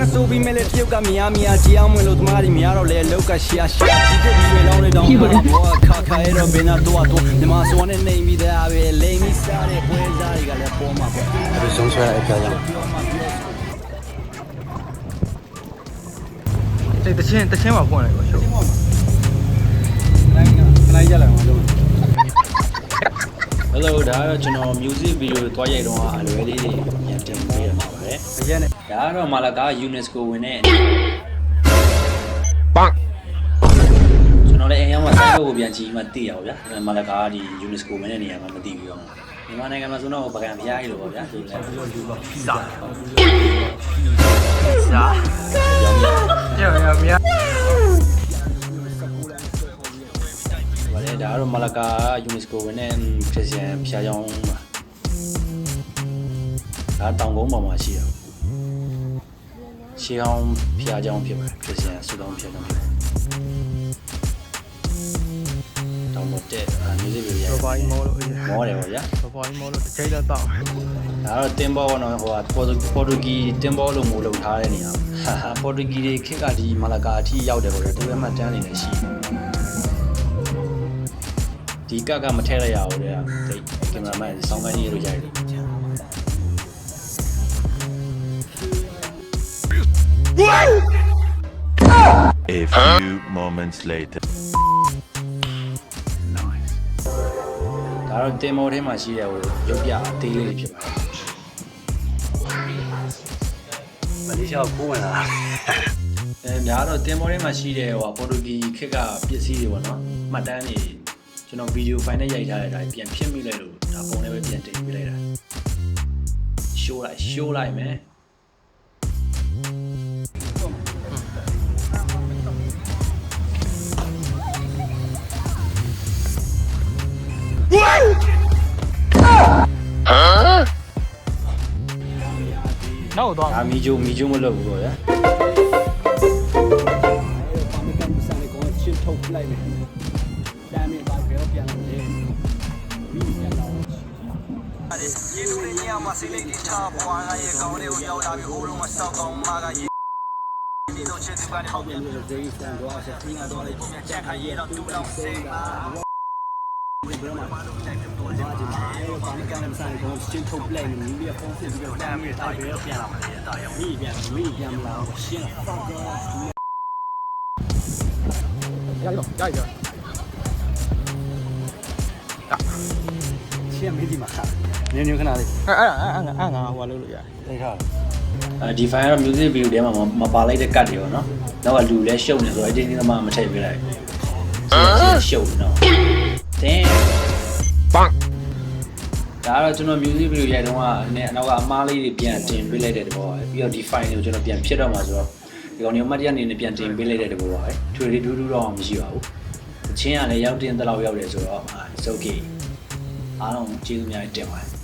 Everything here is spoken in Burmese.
နဲ့ဆိုပြီးမဲ့လေတရုတ်ကမြားကြီးအောင်မလို့သမားတွေများတော့လေလောက်ကရှာဒီကဒီတွေလောင်းနေတော့ဘောခါခါရောဘယ်နာတော့ဒီမှာဆိုနေနေမိတယ်ပဲလိမ့်မိစားတဲ့ပွဲစားတွေကလည်းပေါ်မှာပေါ့အဲဒီဆုံးဆွဲအကြောင်း这တချင်းမှာဖွင့်လိုက်ပါရှုပ်နိုင်ရလာမှာလို့ဟယ်လိုဒါကတော့ကျွန်တော် music video တွားရိုက်တော့အလွယ်လေးတွေပြန်တင်ပေးရမှာပါတယ်အရင်နဲ့ဒါကတော့မာလာကာ UNESCO ဝင်တဲ့ကျွန်တော်လည်းအရင်ကစိုက်ဖို့ပြန်ကြည့်မှသိရပါဗျာမာလာကာဒီ UNESCO ဝင်တဲ့နေရာမှာမသိဘူးတော့မြန်မာနိုင်ငံမှာဆိုတော့ပကံဖျားကြီးလို့ပေါ့ဗျာဒီလည်းလူပါဖိစာကြောင်ရမြဒါကတော့မာလာကာ UNESCO ဝင်တဲ့ခရစ်ယာန်ဖျားကြောင်းပါဒါတောင်ကုန်းပေါ်မှာရှိတယ်ရှေးအောင်ဖျားကြောင်းဖြစ်ပါတယ်ခရစ်ယာန်ဆုတောင်းဖျားကြောင်းဖြစ်ပါတယ်တောင်ပေါ်တဲ့music video ရပါမောလို့မောတယ်ပေါ့ဗျာရပါမောလို့တစ်ချိန်တော့ဒါတော့တင်ဘောကတော့ဟိုပေါ်တူဂီတင်ဘောလို့မို့လုပ်ထားတဲ့နေရာပေါ်တူဂီတွေခေတ်ကဒီမာလာကာအထိရောက်တယ်ပေါ့ဗျာဒီဘက်မှာတန်းနေနေရှိတယ်ဒီကမထဲရရအောင်လေဒီကင်မရာမန်ဆောင်းကန်းကြီးလိုရိုက်တယ် A few moments later ဒါတော့တင်မောထဲမှာရှိတဲ့ဟိုရုပ်ပြအသေးလေးဖြစ်ပါတယ်မလေးရှားကိုဝင်လာဒါတော့တင်မောထဲမှာရှိတဲ့ဟိုပေါ်တူဂီခေတ်ကပစ္စည်းတွေပေါ့နော်မှတ်တမ်းတွေကျွန်တော်ဗီဒီယိုဖိုင်နဲ့ရိုက်ထားတဲ့အတိုင်းပြန်ဖြစ်မိလိုက်လို့ဒါပုံနဲ့ပဲပြန်တင်ပေးလိုက်တာရှိုးလိုက်မယ်နောက်တော့မီဂျိုမလုပ်ဘူးပေါ့ဗျာထုတ်လိုက်မယ်။ဒါနဲ့ပါကြောပြန်လာတယ်။မိပြန်လာတယ်။ရေလူတွေညမှာစိတ်လေးထားပွားရဲ့ကောင်းလေးကိုရောက်လာပြီးဟိုးလုံးမဆောက်ကောင်းမကရေဒီတော့ချက်ကနေဟောက်ပြန်လို့ဒေးစန်တော့ဆက်ပြီးတော့လေချက်ခါရေတော့တူတော့စိတ်ပါဘယ်မှာဘာလို့တိုက်တယ်တော့ဒီမှာဘာမှကနေမဆိုင်ဘူးချင်းထုတ်လိုက်နေပြီဖုန်းဖြစ်ပြီးတော့ဒါမျိုးတာပဲပြန်လာတယ်တာရောမိပြန်မလာရှင်းဖောက်တော့ရရရှင်းမေးဒီမှာနင်းခဏလေးအဲ့ငါဟိုလုပ်လို့ရသိထားဒီ file ကတော့ music video ထဲမှာမပါလိုက်တဲ့ cut တွေပေါ့နော်နောက်ကလူလည်းရှုပ်နေဆိုတော့ editing ကမှမထည့်ပေးလိုက်ရှုပ်နော်တင်းဒါကတော့ကျွန်တော် music video ရိုက်တုန်းကနေအနောက်ကအမားလေးတွေပြန်တင်ပေးလိုက်တဲ့တဘောပဲပြီးတော့ဒီ file ကိုကျွန်တော်ပြန်ဖြစ်တော့မှာဆိုတော့ဒီကောင်တွေမှတ်တရအနေနဲ့ပြန်တင်ပေးလိုက်တဲ့တဘောပါပဲထွေထူးတော့မရှိပါဘူးအချင်းကလည်းရောက်တင်တဲ့လောက်ရောက်တယ်ဆိုတော့it's okayအားလုံးကျေးဇူးများတင်ပါတယ်